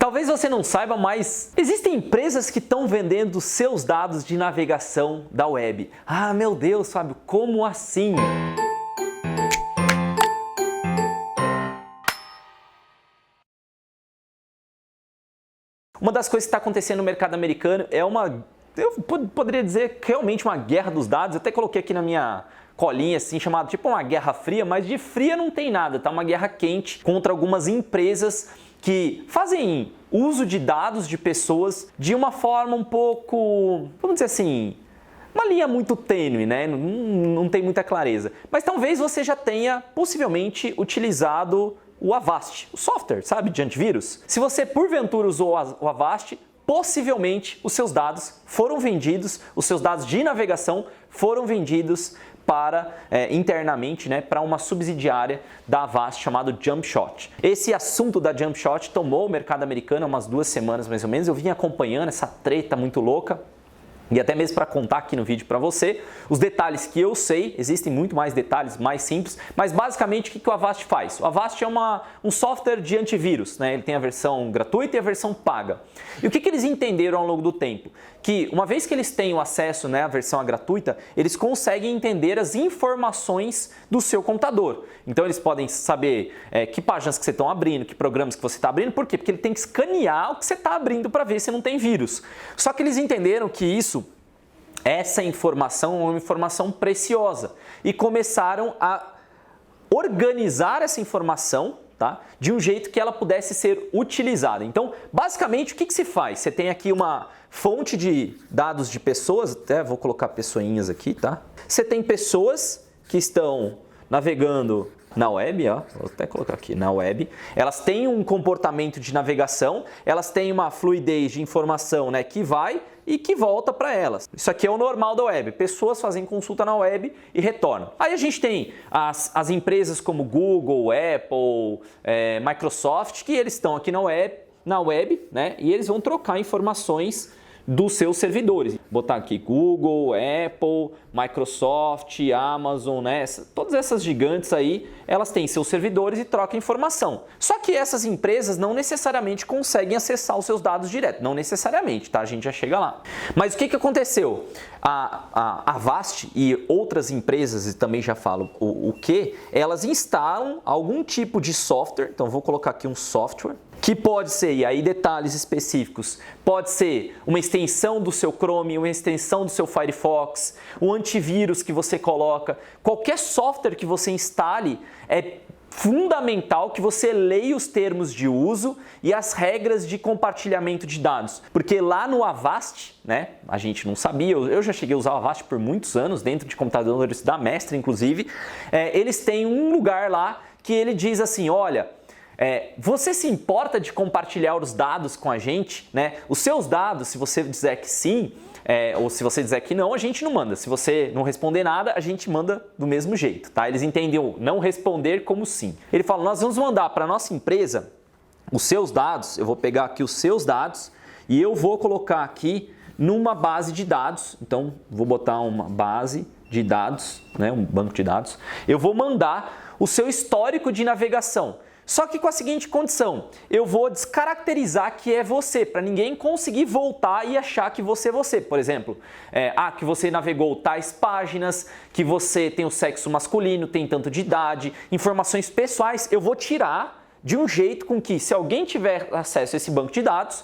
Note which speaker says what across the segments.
Speaker 1: Talvez você não saiba, mas existem empresas que estão vendendo seus dados de navegação da web. Ah, meu Deus, Fábio, como assim? Uma das coisas que está acontecendo no mercado americano é eu poderia dizer realmente uma guerra dos dados. Eu até coloquei aqui na minha colinha assim, chamada tipo uma guerra fria, mas de fria não tem nada, tá? Uma guerra quente contra algumas empresas que fazem uso de dados de pessoas de uma forma um pouco, vamos dizer assim, uma linha muito tênue, né? Não tem muita clareza. Mas talvez você já tenha possivelmente utilizado o Avast, o software, sabe, de antivírus. Se você porventura usou o Avast, possivelmente os seus dados foram vendidos, os seus dados de navegação foram vendidos para internamente, né, para uma subsidiária da Avast chamado JumpShot. Esse assunto da JumpShot tomou o mercado americano há umas 2 semanas mais ou menos. Eu vim acompanhando essa treta muito louca. E até mesmo para contar aqui no vídeo para você os detalhes que eu sei, existem muito mais detalhes mais simples, mas basicamente o que o Avast faz? O Avast é um software de antivírus, né? Ele tem a versão gratuita e a versão paga. E o que eles entenderam ao longo do tempo? Que uma vez que eles têm o acesso, né, à versão gratuita, eles conseguem entender as informações do seu computador. Então eles podem saber que páginas que você está abrindo, que programas que você está abrindo. Por quê? Porque ele tem que escanear o que você está abrindo para ver se não tem vírus. Só que eles entenderam que essa informação é uma informação preciosa e começaram a organizar essa informação, tá, de um jeito que ela pudesse ser utilizada. Então, basicamente, o que se faz? Você tem aqui uma fonte de dados de pessoas, até vou colocar pessoinhas aqui, tá? Você tem pessoas que estão navegando na web, ó, vou até colocar aqui, na web, elas têm um comportamento de navegação, elas têm uma fluidez de informação, né, que vai e que volta para elas. Isso aqui é o normal da web, pessoas fazem consulta na web e retornam. Aí a gente tem as empresas como Google, Apple, Microsoft, que eles estão aqui na web, né, e eles vão trocar informações dos seus servidores. Botar aqui Google, Apple, Microsoft, Amazon, né? Todas essas gigantes aí, elas têm seus servidores e trocam informação. Só que essas empresas não necessariamente conseguem acessar os seus dados direto. Não necessariamente, tá? A gente já chega lá. Mas o que aconteceu? A Avast e outras empresas, e também já falo o que, elas instalam algum tipo de software. Então vou colocar aqui um software, que pode ser, e aí detalhes específicos, pode ser uma extensão do seu Chrome, uma extensão do seu Firefox, um antivírus que você coloca, qualquer software que você instale, é fundamental que você leia os termos de uso e as regras de compartilhamento de dados. Porque lá no Avast, né, a gente não sabia, eu já cheguei a usar o Avast por muitos anos, dentro de computadores da Mestre, inclusive, eles têm um lugar lá que ele diz assim, olha, você se importa de compartilhar os dados com a gente, né? Os seus dados, se você dizer que sim, ou se você dizer que não, a gente não manda. Se você não responder nada, a gente manda do mesmo jeito, tá? Eles entendem o não responder como sim. Ele fala, nós vamos mandar para a nossa empresa os seus dados, eu vou pegar aqui os seus dados e eu vou colocar aqui numa base de dados. Então, vou botar uma base de dados, né? Um banco de dados. Eu vou mandar o seu histórico de navegação. Só que com a seguinte condição, eu vou descaracterizar que é você, para ninguém conseguir voltar e achar que você é você. Por exemplo, que você navegou tais páginas, que você tem o sexo masculino, tem tanto de idade, informações pessoais, eu vou tirar de um jeito com que, se alguém tiver acesso a esse banco de dados,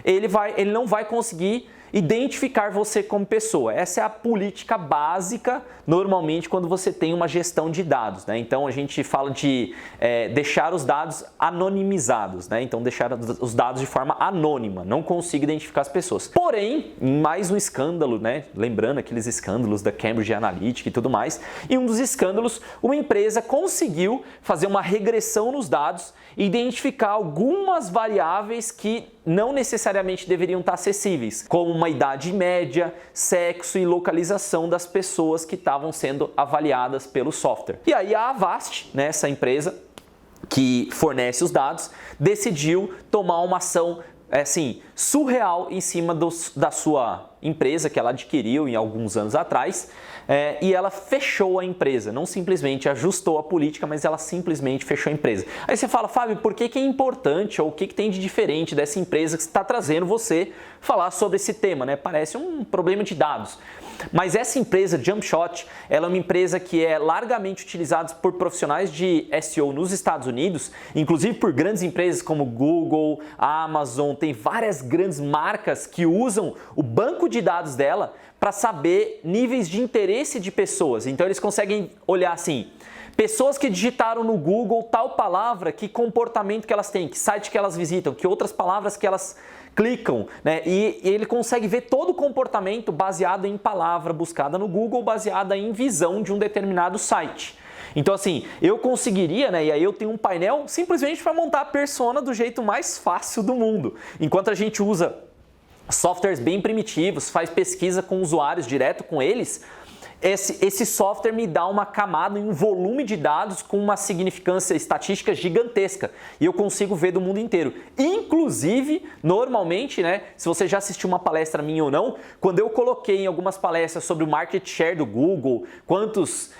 Speaker 1: ele não vai conseguir identificar você como pessoa. Essa é a política básica, normalmente, quando você tem uma gestão de dados, né? Então, a gente fala de deixar os dados anonimizados, né? Então, deixar os dados de forma anônima, não consigo identificar as pessoas. Porém, mais um escândalo, né? Lembrando aqueles escândalos da Cambridge Analytica e tudo mais, e um dos escândalos, uma empresa conseguiu fazer uma regressão nos dados e identificar algumas variáveis que não necessariamente deveriam estar acessíveis, como uma idade média, sexo e localização das pessoas que estavam sendo avaliadas pelo software. E aí a Avast, né, essa empresa que fornece os dados, decidiu tomar uma ação assim, surreal em cima da sua empresa que ela adquiriu em alguns anos atrás e ela fechou a empresa, não simplesmente ajustou a política, mas ela simplesmente fechou a empresa. Aí você fala, Fábio, por que é importante ou o que tem de diferente dessa empresa que está trazendo você falar sobre esse tema, né? Parece um problema de dados. Mas essa empresa, Jumpshot, ela é uma empresa que é largamente utilizada por profissionais de SEO nos Estados Unidos, inclusive por grandes empresas como Google, Amazon, tem várias grandes marcas que usam o banco de dados dela para saber níveis de interesse de pessoas. Então eles conseguem olhar assim, pessoas que digitaram no Google tal palavra, que comportamento que elas têm, que site que elas visitam, que outras palavras que elas clicam, né? E ele consegue ver todo o comportamento baseado em palavra buscada no Google, baseada em visão de um determinado site. Então assim, eu conseguiria, né, e aí eu tenho um painel simplesmente para montar a persona do jeito mais fácil do mundo. Enquanto a gente usa softwares bem primitivos, faz pesquisa com usuários direto com eles, esse software me dá uma camada e um volume de dados com uma significância estatística gigantesca e eu consigo ver do mundo inteiro. Inclusive, normalmente, né, se você já assistiu uma palestra minha ou não, quando eu coloquei em algumas palestras sobre o market share do Google, quantos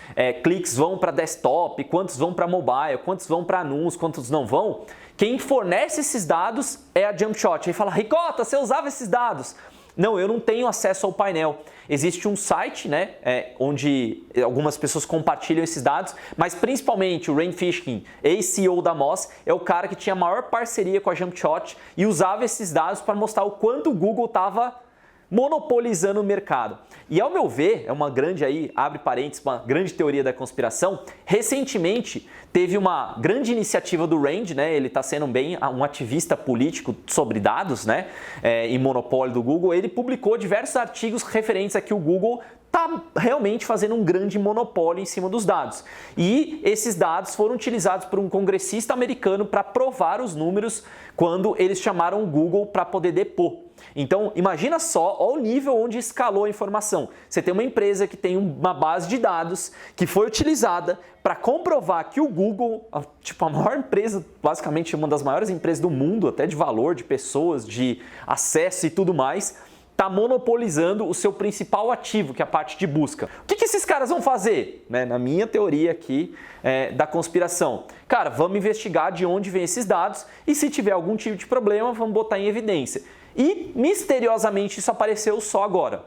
Speaker 1: cliques vão para desktop, quantos vão para mobile, quantos vão para anúncios, quantos não vão, quem fornece esses dados é a Jumpshot. Aí fala, Ricota, você usava esses dados? Não, eu não tenho acesso ao painel. Existe um site, né, onde algumas pessoas compartilham esses dados, mas principalmente o Rand Fishkin, ex-CEO da Moz, é o cara que tinha a maior parceria com a Jumpshot e usava esses dados para mostrar o quanto o Google estava monopolizando o mercado. E ao meu ver, é uma grande aí, abre parênteses, uma grande teoria da conspiração, recentemente teve uma grande iniciativa do Rand, né? Ele está sendo bem um ativista político sobre dados, né? E monopólio do Google. Ele publicou diversos artigos referentes a que o Google está realmente fazendo um grande monopólio em cima dos dados. E esses dados foram utilizados por um congressista americano para provar os números quando eles chamaram o Google para poder depor. Então, imagina só o nível onde escalou a informação. Você tem uma empresa que tem uma base de dados que foi utilizada para comprovar que o Google, tipo a maior empresa, basicamente uma das maiores empresas do mundo, até de valor, de pessoas, de acesso e tudo mais, está monopolizando o seu principal ativo, que é a parte de busca. O que esses caras vão fazer? Na minha teoria aqui da conspiração. Cara, vamos investigar de onde vem esses dados e se tiver algum tipo de problema, vamos botar em evidência. E, misteriosamente, isso apareceu só agora,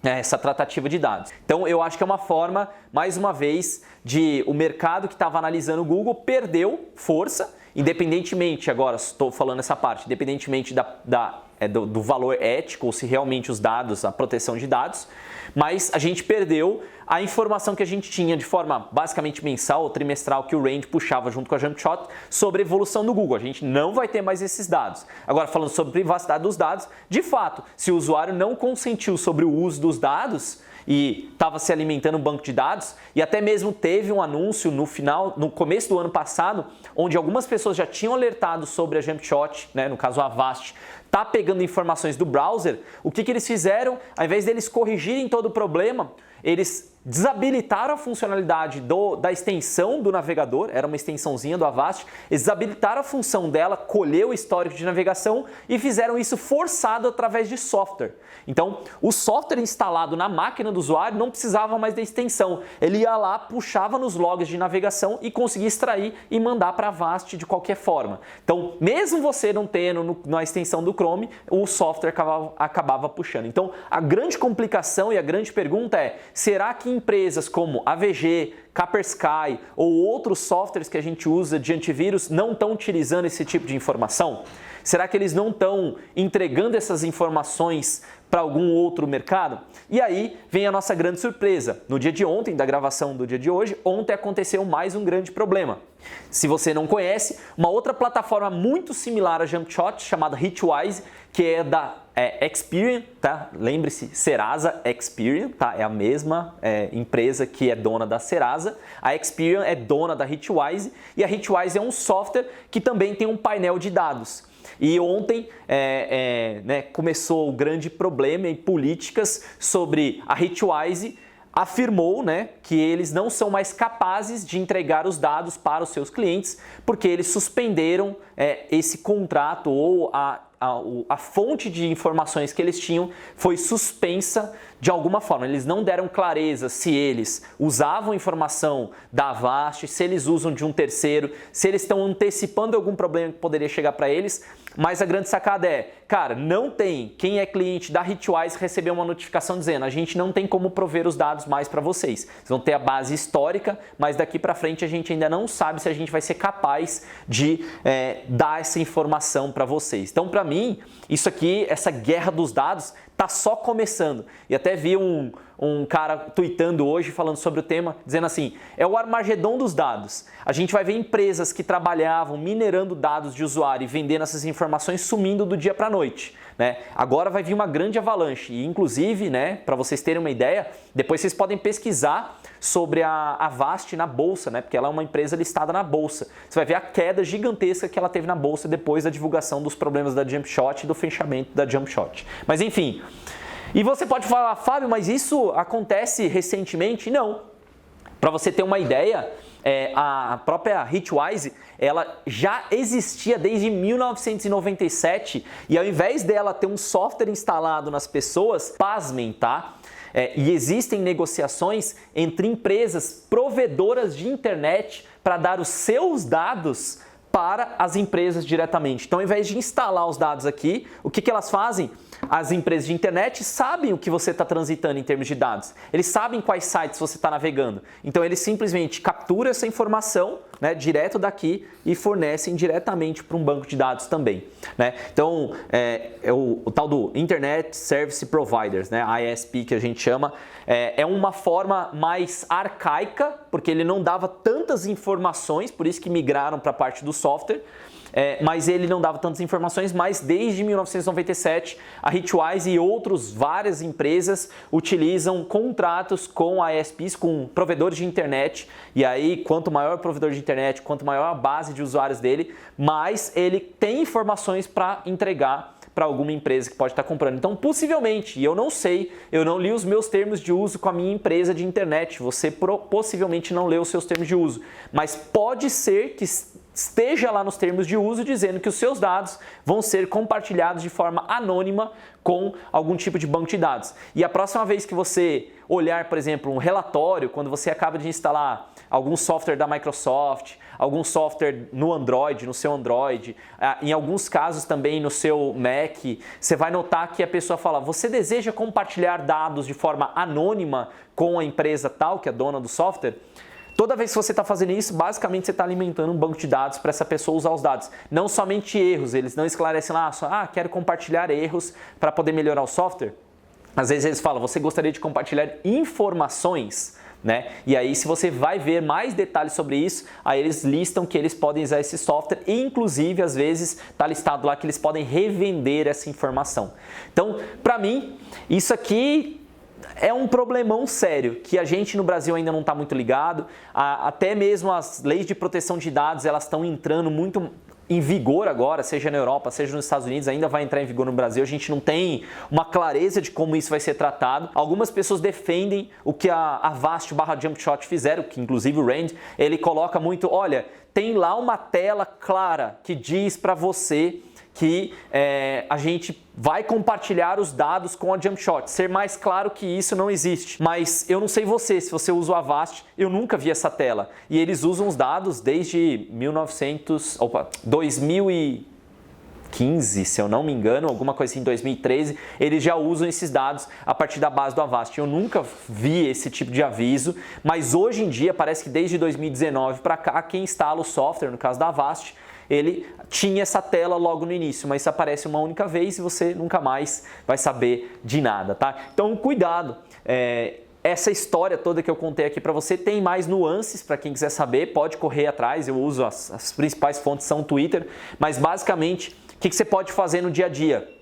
Speaker 1: essa tratativa de dados. Então, eu acho que é uma forma, mais uma vez, de o mercado que estava analisando o Google perdeu força, independentemente, agora estou falando essa parte, independentemente do valor ético, ou se realmente os dados, a proteção de dados, mas a gente perdeu a informação que a gente tinha de forma basicamente mensal ou trimestral que o Rand puxava junto com a Jumpshot sobre a evolução do Google. A gente não vai ter mais esses dados. Agora, falando sobre privacidade dos dados, de fato, se o usuário não consentiu sobre o uso dos dados e estava se alimentando um banco de dados, e até mesmo teve um anúncio no começo do ano passado, onde algumas pessoas já tinham alertado sobre a Jumpshot, né, no caso a Avast, tá pegando informações do browser, o que eles fizeram? Ao invés deles corrigirem todo o problema, eles desabilitaram a funcionalidade da extensão do navegador, era uma extensãozinha do Avast, eles desabilitaram a função dela, colheu o histórico de navegação e fizeram isso forçado através de software. Então, o software instalado na máquina do usuário não precisava mais da extensão. Ele ia lá, puxava nos logs de navegação e conseguia extrair e mandar para a Avast de qualquer forma. Então, mesmo você não tendo na extensão do Chrome, o software acabava puxando. Então, a grande complicação e a grande pergunta é, será que empresas como AVG, Kaspersky ou outros softwares que a gente usa de antivírus não estão utilizando esse tipo de informação? Será que eles não estão entregando essas informações para algum outro mercado? E aí vem a nossa grande surpresa. No dia de ontem, da gravação do dia de hoje, ontem aconteceu mais um grande problema. Se você não conhece, uma outra plataforma muito similar a Jumpshot, chamada Hitwise, que é da Experian, tá? Lembre-se, Serasa Experian, tá? É a mesma empresa que é dona da Serasa. A Experian é dona da Hitwise e a Hitwise é um software que também tem um painel de dados. E ontem começou o grande problema em políticas sobre a Hitwise afirmou, que eles não são mais capazes de entregar os dados para os seus clientes porque eles suspenderam esse contrato ou a a fonte de informações que eles tinham foi suspensa de alguma forma. Eles não deram clareza se eles usavam informação da Avast, se eles usam de um terceiro, se eles estão antecipando algum problema que poderia chegar para eles. Mas a grande sacada é, cara, não tem quem é cliente da Hitwise receber uma notificação dizendo a gente não tem como prover os dados mais para vocês. Vocês vão ter a base histórica, mas daqui para frente a gente ainda não sabe se a gente vai ser capaz de dar essa informação para vocês. Então, para mim, isso aqui, essa guerra dos dados, tá só começando. E até vi um cara tweetando hoje falando sobre o tema, dizendo assim, é o Armagedon dos dados. A gente vai ver empresas que trabalhavam minerando dados de usuário e vendendo essas informações sumindo do dia para a noite. Né? Agora vai vir uma grande avalanche e inclusive, né, para vocês terem uma ideia, depois vocês podem pesquisar sobre a Avast na bolsa, né, porque ela é uma empresa listada na bolsa. Você vai ver a queda gigantesca que ela teve na bolsa depois da divulgação dos problemas da Jumpshot e do fechamento da Jumpshot. Mas enfim, e você pode falar, Fábio, mas isso acontece recentemente? Não. Para você ter uma ideia, a própria Hitwise, ela já existia desde 1997 e ao invés dela ter um software instalado nas pessoas, pasmem, tá? E existem negociações entre empresas provedoras de internet para dar os seus dados para as empresas diretamente. Então, ao invés de instalar os dados aqui, o que elas fazem? As empresas de internet sabem o que você está transitando em termos de dados. Eles sabem quais sites você está navegando. Então, eles simplesmente capturam essa informação, né, direto daqui e fornecem diretamente para um banco de dados também. Né? Então, o tal do Internet Service Providers, né, ISP que a gente chama, é uma forma mais arcaica, porque ele não dava tantas informações, por isso que migraram para a parte do software. Mas ele não dava tantas informações, mas desde 1997 a Hitwise e várias empresas utilizam contratos com ISPs, com provedores de internet, e aí quanto maior o provedor de internet, quanto maior a base de usuários dele, mais ele tem informações para entregar para alguma empresa que pode estar comprando. Então, possivelmente, e eu não sei, eu não li os meus termos de uso com a minha empresa de internet, você possivelmente não leu os seus termos de uso, mas pode ser que esteja lá nos termos de uso dizendo que os seus dados vão ser compartilhados de forma anônima com algum tipo de banco de dados. E a próxima vez que você olhar, por exemplo, um relatório, quando você acaba de instalar algum software da Microsoft, algum software no Android, no seu Android, em alguns casos também no seu Mac, você vai notar que a pessoa fala, você deseja compartilhar dados de forma anônima com a empresa tal, que é dona do software? Toda vez que você está fazendo isso, basicamente você está alimentando um banco de dados para essa pessoa usar os dados. Não somente erros, eles não esclarecem lá, quero compartilhar erros para poder melhorar o software. Às vezes eles falam, você gostaria de compartilhar informações, né? E aí se você vai ver mais detalhes sobre isso, aí eles listam que eles podem usar esse software e inclusive às vezes está listado lá que eles podem revender essa informação. Então, para mim, isso aqui é um problemão sério, que a gente no Brasil ainda não está muito ligado, até mesmo as leis de proteção de dados, elas estão entrando muito em vigor agora, seja na Europa, seja nos Estados Unidos, ainda vai entrar em vigor no Brasil, a gente não tem uma clareza de como isso vai ser tratado. Algumas pessoas defendem o que a Avast / Jumpshot fizeram, que inclusive o Rand, ele coloca muito, olha, tem lá uma tela clara que diz para você que a gente vai compartilhar os dados com a Jumpshot. Ser mais claro que isso não existe. Mas eu não sei você, se você usa o Avast, eu nunca vi essa tela. E eles usam os dados desde 2015, se eu não me engano, alguma coisa assim, 2013, eles já usam esses dados a partir da base do Avast. Eu nunca vi esse tipo de aviso, mas hoje em dia, parece que desde 2019 para cá, quem instala o software, no caso da Avast, ele tinha essa tela logo no início, mas isso aparece uma única vez e você nunca mais vai saber de nada, tá? Então, cuidado. Essa história toda que eu contei aqui para você tem mais nuances para quem quiser saber, pode correr atrás, eu uso as principais fontes são o Twitter, mas basicamente, o que você pode fazer no dia a dia?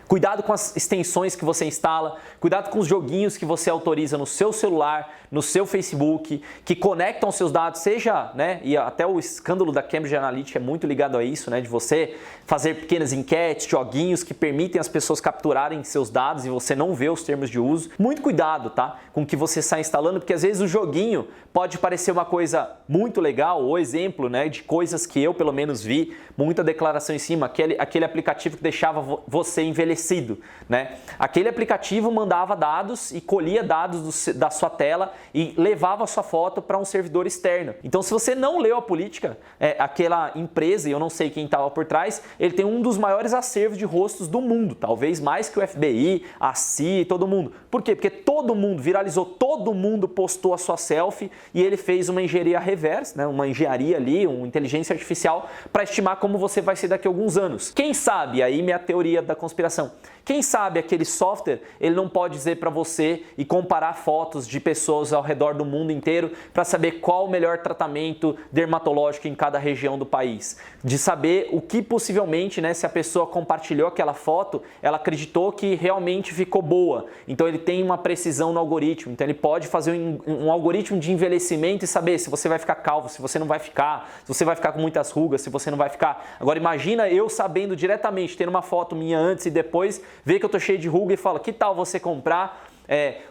Speaker 1: Cuidado com as extensões que você instala, cuidado com os joguinhos que você autoriza no seu celular, no seu Facebook, que conectam seus dados, seja, né, e até o escândalo da Cambridge Analytica é muito ligado a isso, né, de você fazer pequenas enquetes, joguinhos que permitem as pessoas capturarem seus dados e você não vê os termos de uso. Muito cuidado, tá, com o que você está instalando, porque às vezes o joguinho pode parecer uma coisa muito legal, ou exemplo, né, de coisas que eu pelo menos vi, muita declaração em cima, aquele aplicativo que deixava você envelhecido, né? Aquele aplicativo mandava dados e colhia dados da sua tela e levava a sua foto para um servidor externo. Então, se você não leu a política, aquela empresa, e eu não sei quem estava por trás, ele tem um dos maiores acervos de rostos do mundo, talvez mais que o FBI, a CIA, todo mundo. Por quê? Porque todo mundo viralizou, todo mundo postou a sua selfie e ele fez uma engenharia reversa, né? Uma engenharia ali, uma inteligência artificial para estimar como você vai ser daqui a alguns anos. Quem sabe, aí minha teoria da conspiração, quem sabe aquele software, ele não pode dizer para você e comparar fotos de pessoas ao redor do mundo inteiro para saber qual o melhor tratamento dermatológico em cada região do país. De saber o que possivelmente, né, se a pessoa compartilhou aquela foto, ela acreditou que realmente ficou boa. Então ele tem uma precisão no algoritmo, então ele pode fazer um algoritmo de envelhecimento e saber se você vai ficar calvo, se você não vai ficar, se você vai ficar com muitas rugas, se você não vai ficar. Agora imagina eu sabendo diretamente, tendo uma foto minha antes e depois, ver que eu tô cheio de ruga e fala, que tal você comprar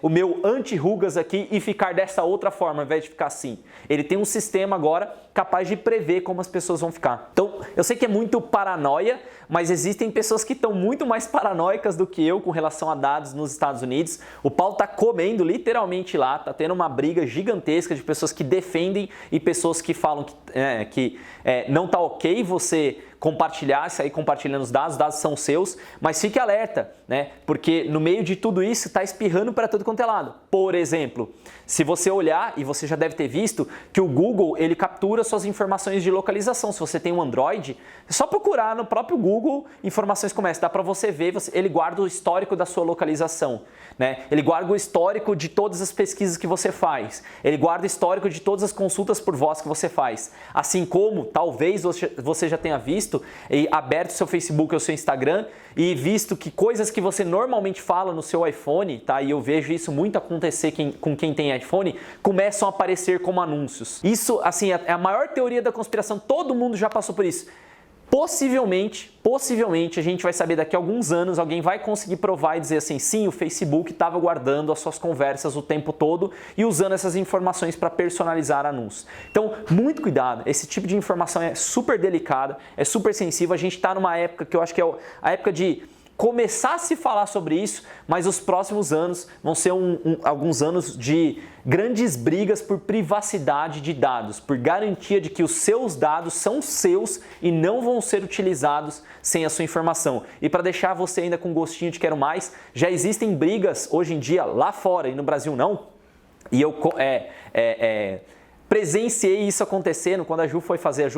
Speaker 1: o meu anti-rugas aqui e ficar dessa outra forma, ao invés de ficar assim. Ele tem um sistema agora capaz de prever como as pessoas vão ficar. Então, eu sei que é muito paranoia, mas existem pessoas que estão muito mais paranoicas do que eu com relação a dados nos Estados Unidos. O pau tá comendo literalmente lá, tá tendo uma briga gigantesca de pessoas que defendem e pessoas que falam que não tá ok você compartilhar, sair compartilhando os dados são seus, mas fique alerta, né? Porque no meio de tudo isso está espirrando para todo quanto é lado. Por exemplo, se você olhar, e você já deve ter visto, que o Google ele captura suas informações de localização. Se você tem um Android, é só procurar no próprio Google informações como essa, dá para você ver, ele guarda o histórico da sua localização, né? Ele guarda o histórico de todas as pesquisas que você faz, ele guarda o histórico de todas as consultas por voz que você faz, assim como talvez você já tenha visto e aberto seu Facebook ou seu Instagram e visto que coisas que você normalmente fala no seu iPhone, tá? E eu vejo isso muito acontecer com quem tem iPhone, começam a aparecer como anúncios. Isso, assim, é a maior teoria da conspiração, todo mundo já passou por isso. Possivelmente a gente vai saber daqui a alguns anos, alguém vai conseguir provar e dizer assim, sim, o Facebook estava guardando as suas conversas o tempo todo e usando essas informações para personalizar anúncios. Então, muito cuidado, esse tipo de informação é super delicada, é super sensível, a gente está numa época que eu acho que é a época de começar a se falar sobre isso, mas os próximos anos vão ser alguns anos de grandes brigas por privacidade de dados, por garantia de que os seus dados são seus e não vão ser utilizados sem a sua informação. E para deixar você ainda com gostinho de quero mais, já existem brigas hoje em dia lá fora e no Brasil não, e eu presenciei isso acontecendo quando a Ju,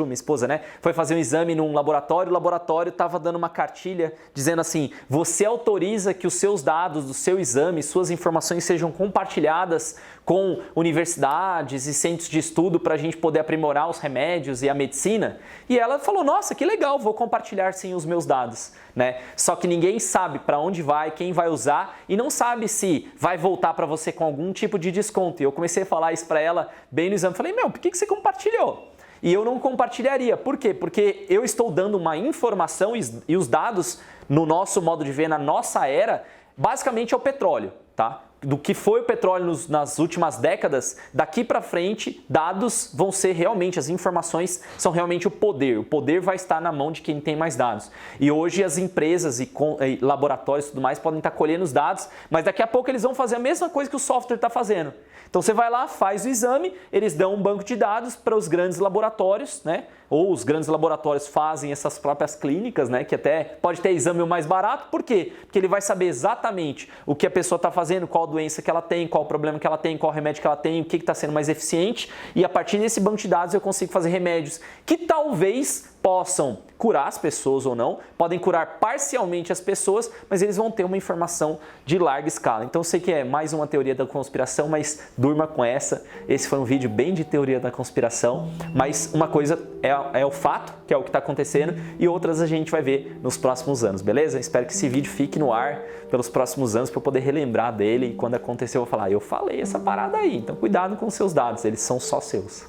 Speaker 1: minha esposa, né, foi fazer um exame num laboratório, o laboratório estava dando uma cartilha dizendo assim, você autoriza que os seus dados do seu exame, suas informações sejam compartilhadas com universidades e centros de estudo para a gente poder aprimorar os remédios e a medicina? E ela falou, nossa, que legal, vou compartilhar sim os meus dados, né? Só que ninguém sabe para onde vai, quem vai usar e não sabe se vai voltar para você com algum tipo de desconto. E eu comecei a falar isso para ela bem no exame, falei, por que você compartilhou? E eu não compartilharia. Por quê? Porque eu estou dando uma informação e os dados, no nosso modo de ver, na nossa era, basicamente é o petróleo, tá? Do que foi o petróleo nas últimas décadas, daqui para frente, dados vão ser realmente, as informações são realmente o poder vai estar na mão de quem tem mais dados. E hoje as empresas e laboratórios e tudo mais podem estar colhendo os dados, mas daqui a pouco eles vão fazer a mesma coisa que o software está fazendo. Então você vai lá, faz o exame, eles dão um banco de dados para os grandes laboratórios, né? Ou os grandes laboratórios fazem essas próprias clínicas, né? Que até pode ter exame mais barato. Por quê? Porque ele vai saber exatamente o que a pessoa está fazendo, qual doença que ela tem, qual o problema que ela tem, qual remédio que ela tem, o que está sendo mais eficiente. E a partir desse banco de dados eu consigo fazer remédios que talvez possam curar as pessoas ou não, podem curar parcialmente as pessoas, mas eles vão ter uma informação de larga escala. Então eu sei que é mais uma teoria da conspiração, mas durma com essa. Esse foi um vídeo bem de teoria da conspiração, mas uma coisa é o fato, que é o que está acontecendo, e outras a gente vai ver nos próximos anos, beleza? Espero que esse vídeo fique no ar pelos próximos anos para eu poder relembrar dele, e quando acontecer eu vou falar, eu falei essa parada aí, então cuidado com seus dados, eles são só seus.